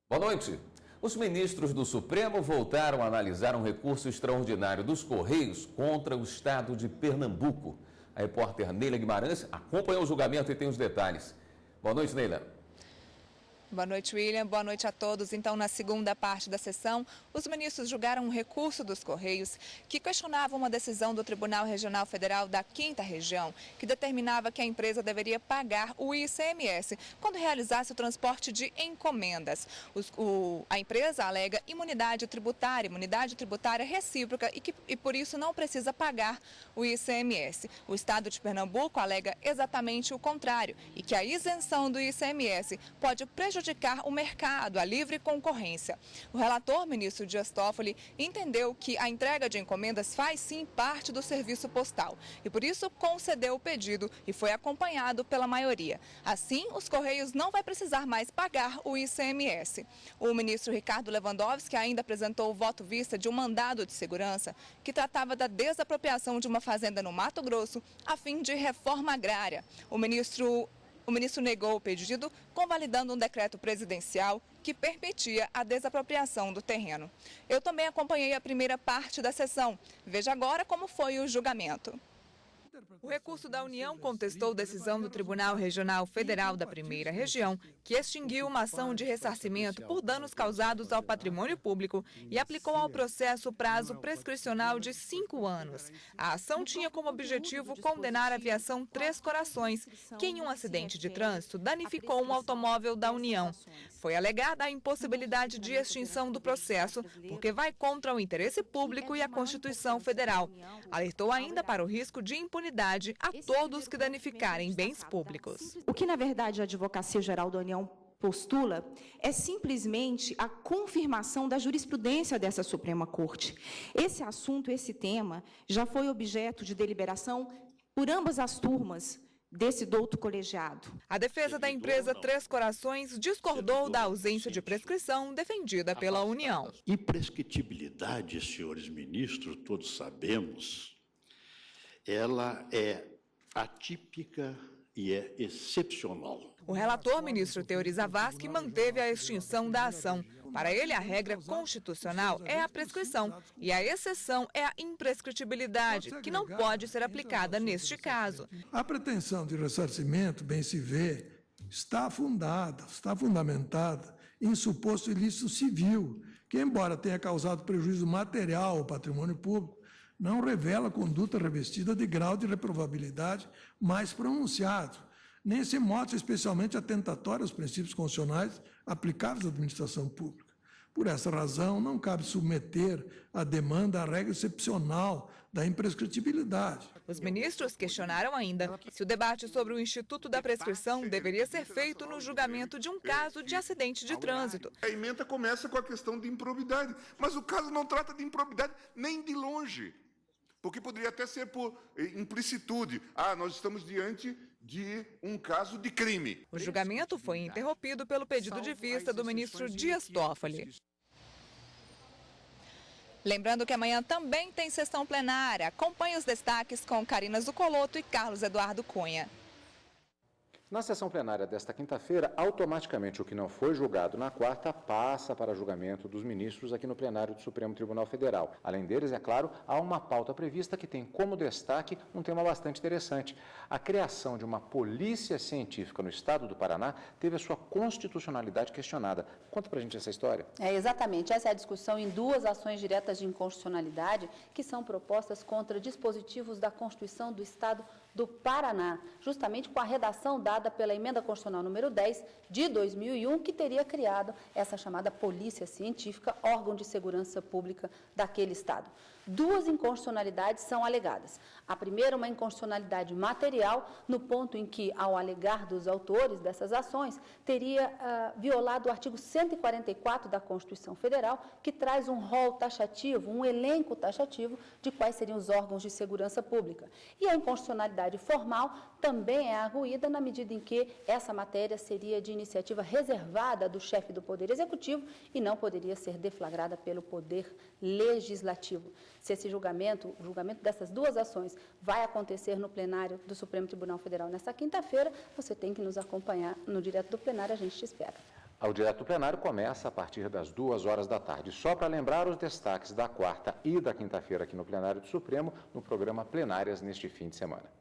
Boa noite. Os ministros do Supremo voltaram a analisar um recurso extraordinário dos Correios contra o estado de Pernambuco. A repórter Neila Guimarães acompanhou o julgamento e tem os detalhes. Boa noite, Neila. Boa noite, William. Boa noite a todos. Então, na segunda parte da sessão, os ministros julgaram um recurso dos Correios que questionava uma decisão do Tribunal Regional Federal da 5ª Região, que determinava que a empresa deveria pagar o ICMS quando realizasse o transporte de encomendas. A empresa alega imunidade tributária recíproca e por isso não precisa pagar o ICMS. O estado de Pernambuco alega exatamente o contrário e que a isenção do ICMS pode prejudicar o mercado, a livre concorrência. O relator, ministro Dias Toffoli, entendeu que a entrega de encomendas faz sim parte do serviço postal e por isso concedeu o pedido e foi acompanhado pela maioria. Assim, os Correios não vai precisar mais pagar o ICMS. O ministro Ricardo Lewandowski ainda apresentou o voto vista de um mandado de segurança que tratava da desapropriação de uma fazenda no Mato Grosso a fim de reforma agrária. O ministro negou o pedido, convalidando um decreto presidencial que permitia a desapropriação do terreno. Eu também acompanhei a primeira parte da sessão. Veja agora como foi o julgamento. O recurso da União contestou decisão do Tribunal Regional Federal da 1ª Região, que extinguiu uma ação de ressarcimento por danos causados ao patrimônio público e aplicou ao processo prazo prescricional de 5 anos. A ação tinha como objetivo condenar a aviação Três Corações, que em um acidente de trânsito danificou um automóvel da União. Foi alegada a impossibilidade de extinção do processo, porque vai contra o interesse público e a Constituição Federal. Alertou ainda para o risco de impunidade a todos que danificarem bens públicos. O que, na verdade, a Advocacia Geral da União postula é simplesmente a confirmação da jurisprudência dessa Suprema Corte. Esse assunto, esse tema, já foi objeto de deliberação por ambas as turmas desse douto colegiado. A defesa da empresa Três Corações discordou da ausência de prescrição defendida pela União. Imprescritibilidade, senhores ministros, todos sabemos, ela é atípica e é excepcional. O relator, ministro Teori Zavascki, manteve a extinção da ação. Para ele, a regra constitucional é a prescrição e a exceção é a imprescritibilidade, que não pode ser aplicada neste caso. A pretensão de ressarcimento, bem se vê, está fundamentada em suposto ilícito civil, que, embora tenha causado prejuízo material ao patrimônio público, não revela conduta revestida de grau de reprovabilidade mais pronunciado, nem se mostra especialmente atentatória aos princípios constitucionais aplicáveis à administração pública. Por essa razão, não cabe submeter a demanda à regra excepcional da imprescritibilidade. Os ministros questionaram ainda se o debate sobre o Instituto da Prescrição deveria ser feito no julgamento de um caso de acidente de trânsito. A emenda começa com a questão de improbidade, mas o caso não trata de improbidade nem de longe. Porque poderia até ser por implicitude. Nós estamos diante de um caso de crime. O julgamento foi interrompido pelo pedido de vista do ministro Dias Toffoli. Lembrando que amanhã também tem sessão plenária. Acompanhe os destaques com Karina Zucoloto e Carlos Eduardo Cunha. Na sessão plenária desta quinta-feira, automaticamente o que não foi julgado na quarta passa para julgamento dos ministros aqui no plenário do Supremo Tribunal Federal. Além deles, é claro, há uma pauta prevista que tem como destaque um tema bastante interessante. A criação de uma polícia científica no estado do Paraná teve a sua constitucionalidade questionada. Conta pra gente essa história. Exatamente. Essa é a discussão em 2 ações diretas de inconstitucionalidade que são propostas contra dispositivos da Constituição do Estado do Paraná, justamente com a redação dada pela Emenda Constitucional número 10 de 2001, que teria criado essa chamada Polícia Científica, órgão de segurança pública daquele Estado. 2 inconstitucionalidades são alegadas. A primeira, uma inconstitucionalidade material, no ponto em que, ao alegar dos autores dessas ações, teria violado o artigo 144 da Constituição Federal, que traz um rol taxativo, um elenco taxativo de quais seriam os órgãos de segurança pública. E a inconstitucionalidade formal também é argüida na medida em que essa matéria seria de iniciativa reservada do chefe do Poder Executivo e não poderia ser deflagrada pelo Poder Legislativo. Se esse julgamento, o julgamento dessas 2 ações vai acontecer no plenário do Supremo Tribunal Federal nesta quinta-feira, você tem que nos acompanhar no direto do plenário, a gente te espera. O Direto do Plenário começa a partir das 2h da tarde. Só para lembrar os destaques da quarta e da quinta-feira aqui no plenário do Supremo, no programa Plenárias neste fim de semana.